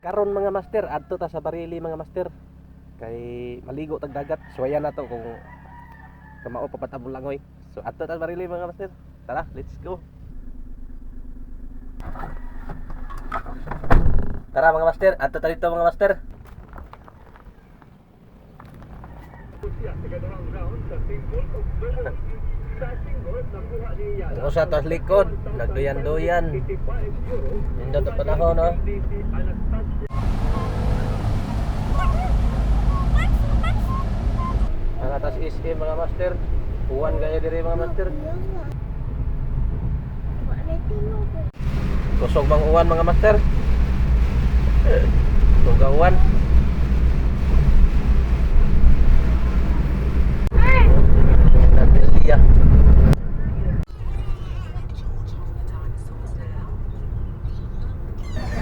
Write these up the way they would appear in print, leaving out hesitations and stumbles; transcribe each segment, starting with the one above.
Karon mga master, adto ta sa Barili mga master. Kay maligo tag dagat. Suwaya na to kung kamao papatabon langoy. So adto ta sa Barili mga master. Tara, let's go. Tara mga master, adto ta dito mga master. Usa to sa likod, nagduyan-duyan. Nindot ang panahon, no? Ang atas SM mga master. Uwan gaya diri mga master. Kusog bang uwan mga master? Tugawan. Nadelia.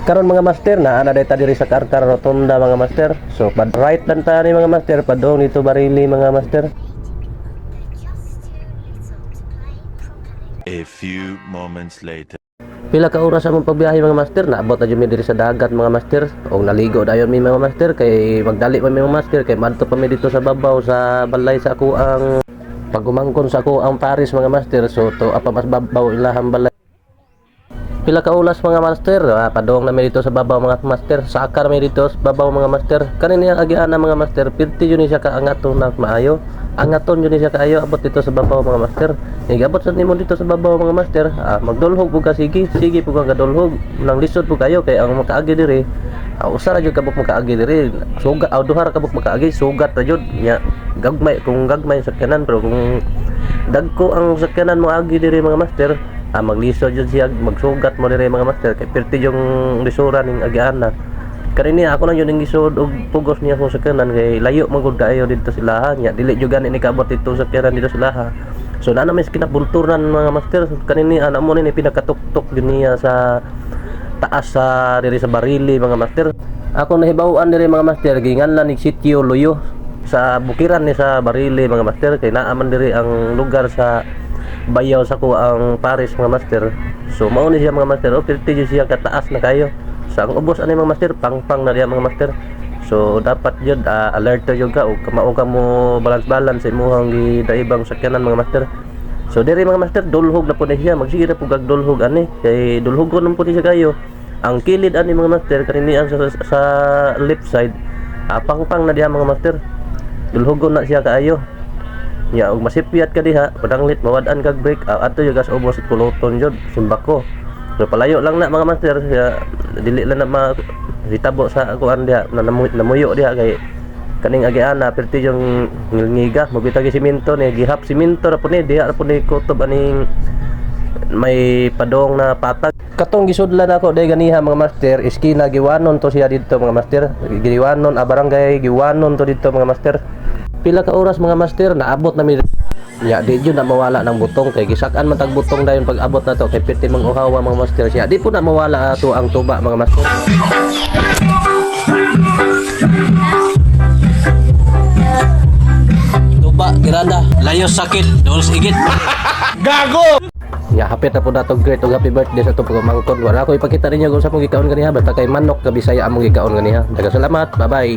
Karon mga master na ana dayta diri sa Karkar Rotunda mga master. So pad right lang ta ni mga master, padong dito Barili mga master. A few moments later. Pila ka oras among pagbiyahe mga master, naabot na jud mi diri sa dagat mga master. Og naligo dayon mi mga master kay magdali pa mi mga master kay madto pa mi dito sa babaw sa balay sa ako ang pagumangkon sa ako ang Paris mga master. So to apa mas babaw ilahang balay. Pila ka oras mga master, padong na mi dito sa babaw mga master. Sakar mi dito sa babaw mga master. Kanin niya agiana mga master, pirti yun siya kaangaton na maayo. Angaton yun siya kaayo abot dito sa babaw mga master. Igabot sa nimo dito sa babaw mga master. Magdulhog po ka sige po ka gadulhog. Nang lisod po kayo kay ang makaagi diri. Usa ra jud kabuk makaagi diri. Sugat duha ra kabuk makaagi, sugat ra jud nya. Gagmay kung gagmay sakyanan pero kung dagko ang sakyanan mo agi diri mga master. Maglisod jud siya, magsugat mo diri mga master kay perti yung lisura ning agiana. Kani ako lang yun ang isod og pugos niya kung sakyanan kay layo magud kaayo dito sila nya dili jud gani ni kaabot dito sakyanan dito sila. So na may kinabulturan mga master kanini ana mo ni pinakatuktok din niya sa taas sa diri sa Barili mga master. Ako nahibaw-an diri mga master ginganlan ni Sitio Luyo sa bukiran ni sa Barili mga master kay naa man diri ang lugar sa bayaw sa ko ang Paris mga master. So mao ni siya mga master o pirti siya kataas na kayo. Sa ang ubos ani mga master pangpang na diya mga master. So dapat jud alert jud ka o kamao ka mo balance sa imong gidaibang sakyanan mga master. So diri mga master dulhog na po ni siya, magsige na po gag dulhog ani kay dulhogon po ni siya kayo. Ang kilid ani mga master kanini ang sa left side pangpang na diha mga master. Dulhogon na siya kaayo. Ya og masipyat ka diha, padanglit mawad-an kag brake ato yung gas ubos puluton jud simbako. So palayo lang na mga master ya, dili lang na hitabo sa kuan diha namuyo diha kay kaning agiana perti yung ngiga mobita gi simento ni gihap simento ra po ni diha ra po ni kutob aning may padong na patag. Katong gisudlan ako day ganiha mga master, iskina giwanon to siya dito mga master. Giwanon barangay giwanon to dito mga master. Pila ka oras mga master naabot na mi ya di jud na mawala ng butong kay gisak-an man tag butong dayon pag abot na to kay pirti mang uhawa mga master siya di po na mawala ato ang tuba mga master. Tuba tirada layos sakit dols igit. Gago. Ya hapit na po na to great og happy birthday sa to pagmangkon. Wala ko ipakita ninyo kung sa mong gikaon ganiha basta kay manok ka Bisaya among gikaon ganiha. Daghang salamat. Bye bye.